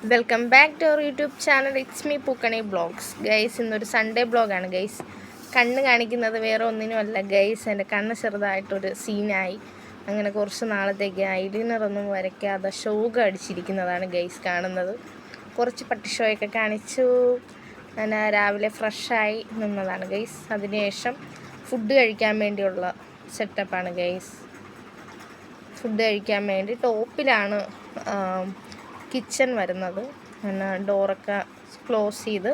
Welcome back to our YouTube channel. It's me Pookkani blogs. Guys, ഇന്നൊരു Sunday ബ്ലോഗാണ് guys. കണ്ണ് കാണിക്കുന്നത് വേറെ ഒന്നിനുമല്ല ഗൈസ്, എൻ്റെ കണ്ണ് ചെറുതായിട്ടൊരു സീനായി. അങ്ങനെ കുറച്ച് നാളത്തേക്ക് ഐലൈനറൊന്നും വരയ്ക്കാതെ ഷോക്ക് അടിച്ചിരിക്കുന്നതാണ് ഗൈസ് കാണുന്നത്. കുറച്ച് പട്ടി ഷോയൊക്കെ കാണിച്ചു. ഞാൻ രാവിലെ ഫ്രഷായി നിന്നതാണ് ഗൈസ്. അതിനുശേഷം ഫുഡ് കഴിക്കാൻ വേണ്ടിയുള്ള സെറ്റപ്പാണ് ഗൈസ്. ഫുഡ് കഴിക്കാൻ വേണ്ടി ടോപ്പിലാണ് കിച്ചൺ വരുന്നത്. പിന്നെ ഡോറൊക്കെ ക്ലോസ് ചെയ്ത്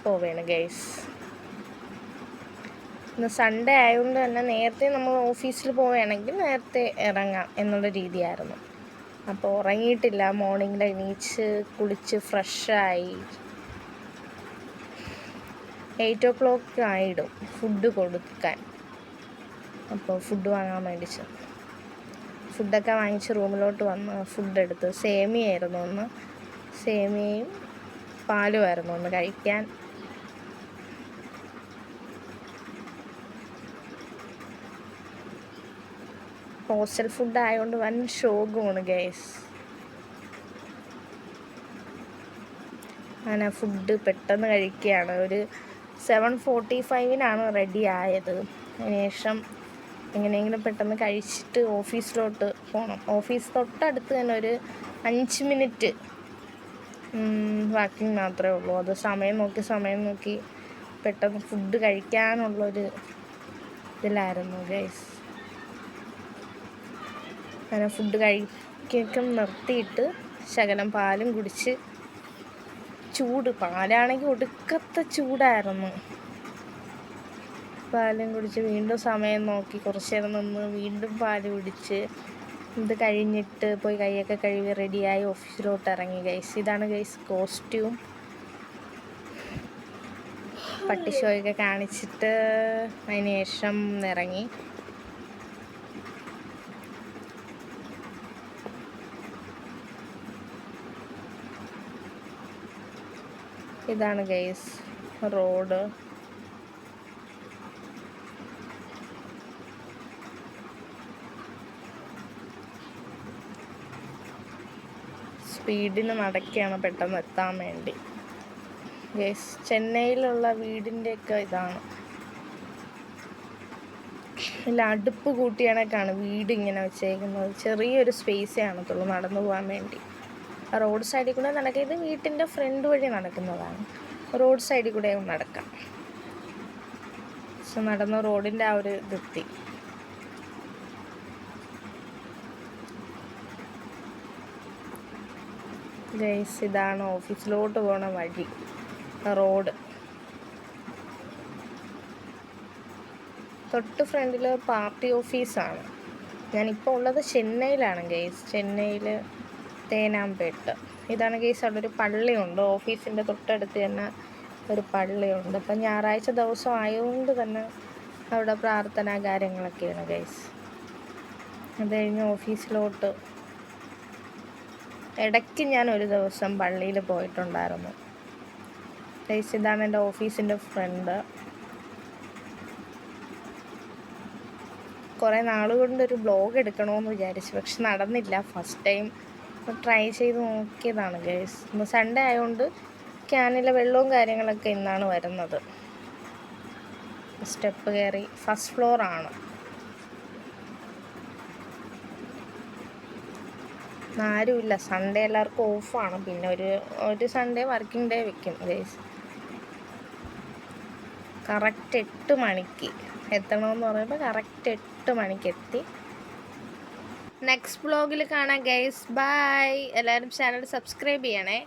പോവുകയാണ് ഗൈസ്. ഇന്ന് സൺഡേ ആയതുകൊണ്ട് തന്നെ നേരത്തെ നമ്മൾ ഓഫീസിൽ പോവുകയാണെങ്കിൽ നേരത്തെ ഇറങ്ങാം എന്നുള്ള രീതിയായിരുന്നു. അപ്പോൾ ഉറങ്ങിയിട്ടില്ല. മോർണിംഗിൽ എണീച്ച് കുളിച്ച് ഫ്രഷായി 8 o'clock ആയിടും ഫുഡ് കൊടുക്കാൻ. അപ്പോൾ ഫുഡ് വാങ്ങാൻ വേണ്ടി ചെന്നു. ഫുഡൊക്കെ വാങ്ങിച്ച് റൂമിലോട്ട് വന്ന് ഫുഡ് എടുത്ത്. സേമിയായിരുന്നു ഒന്ന്, സേമിയയും പാലുമായിരുന്നു ഒന്ന് കഴിക്കാൻ. ഹോസ്റ്റൽ ഫുഡ് ആയതുകൊണ്ട് വൻ ഷോക്കുമാണ് ഗൈസ്. അങ്ങനെ ഫുഡ് പെട്ടെന്ന് കഴിക്കുകയാണ്. ഒരു 7:45 റെഡി ആയത്. അതിനുശേഷം എങ്ങനെയെങ്കിലും പെട്ടെന്ന് കഴിച്ചിട്ട് ഓഫീസിലോട്ട് പോകണം. ഓഫീസ് തൊട്ടടുത്ത് തന്നെ ഒരു 5 മിനിറ്റ് വാക്കിംഗ് മാത്രമേ ഉള്ളൂ. അത് സമയം നോക്കി പെട്ടെന്ന് ഫുഡ് കഴിക്കാനുള്ളൊരു ഇതിലായിരുന്നു ഗൈസ്. അങ്ങനെ ഫുഡ് കഴിക്കും നിർത്തിയിട്ട് ശകലം പാലും കുടിച്ച്. ചൂട് പാലാണെങ്കിൽ ഒടുക്കത്തെ ചൂടായിരുന്നു. പാലും കുടിച്ച് വീണ്ടും സമയം നോക്കി കുറച്ച് നേരം നിന്ന് വീണ്ടും പാല് കുടിച്ച്. ഇത് കഴിഞ്ഞിട്ട് പോയി കൈയൊക്കെ കഴുകി റെഡിയായി ഓഫീസിലോട്ട് ഇറങ്ങി ഗൈസ്. ഇതാണ് ഗൈസ് കോസ്റ്റ്യൂം. പട്ടി ഷോയൊക്കെ കാണിച്ചിട്ട് അതിന് ശേഷം ഇറങ്ങി. ഇതാണ് ഗൈസ് റോഡ്. സ്പീഡിന് നടക്കുകയാണ് പെട്ടെന്ന് എത്താൻ വേണ്ടി ഗൈസ്. ചെന്നൈയിലുള്ള വീടിൻ്റെയൊക്കെ ഇതാണ്. ഇല്ല, അടുപ്പ് കൂട്ടിയാണൊക്കെയാണ് വീട് ഇങ്ങനെ വെച്ചേക്കുന്നത്. ചെറിയൊരു സ്പേസേ കാണത്തുള്ളൂ നടന്നു പോകാൻ വേണ്ടി. റോഡ് സൈഡിൽ കൂടെ നടക്കുക. ഇത് വീട്ടിൻ്റെ ഫ്രണ്ട് വഴി നടക്കുന്നതാണ്. റോഡ് സൈഡിൽ കൂടെ നടക്കാം. പക്ഷെ നടന്ന റോഡിൻ്റെ ആ ഒരു ഇതെത്തി. ഗൈസ്, ഇതാണ് ഓഫീസിലോട്ട് പോണ വഴി, റോഡ്. തൊട്ട് ഫ്രണ്ടിൽ പാർട്ടി ഓഫീസാണ്. ഞാനിപ്പോൾ ഉള്ളത് ചെന്നൈയിലാണ് ഗൈസ്. ചെന്നൈയിൽ തേനാമ്പേട്ട്. ഇതാണ് ഗൈസ്. അവിടെ ഒരു പള്ളിയുണ്ട്. ഓഫീസിൻ്റെ തൊട്ടടുത്ത് തന്നെ ഒരു പള്ളിയുണ്ട്. അപ്പം ഞായറാഴ്ച ദിവസം ആയതുകൊണ്ട് തന്നെ അവിടെ പ്രാർത്ഥന കാര്യങ്ങളൊക്കെയാണ് ഗൈസ്. അത് കഴിഞ്ഞ് ഓഫീസിലോട്ട് ഇടയ്ക്ക് ഞാൻ ഒരു ദിവസം പള്ളിയിൽ പോയിട്ടുണ്ടായിരുന്നു ഗൈസ്. ഇതാണ് എൻ്റെ ഓഫീസിൻ്റെ ഫ്രണ്ട്. കുറേ നാളുകൊണ്ടൊരു ബ്ലോഗ് എടുക്കണമെന്ന് വിചാരിച്ചു, പക്ഷെ നടന്നില്ല. ഫസ്റ്റ് ടൈം ട്രൈ ചെയ്ത് നോക്കിയതാണ് ഗൈസ്. ഇന്ന് സൺഡേ ആയതുകൊണ്ട് ക്യാനിലെ വെള്ളവും കാര്യങ്ങളൊക്കെ ഇന്നാണ് വരുന്നത്. സ്റ്റെപ്പ് കയറി ഫസ്റ്റ് ഫ്ലോറാണ്. ആരുമില്ല. സൺഡേ എല്ലാവർക്കും ഓഫാണ്. പിന്നെ ഒരു സൺഡേ വർക്കിംഗ് ഡേ വെക്കും ഗൈസ്. കറക്റ്റ് 8 മണിക്ക് എത്തണമെന്ന് പറയുമ്പോൾ കറക്റ്റ് 8 മണിക്ക് എത്തി. നെക്സ്റ്റ് വ്ളോഗിൽ കാണാം ഗൈസ്. ബൈ. എല്ലാവരും ചാനൽ സബ്സ്ക്രൈബ് ചെയ്യണേ.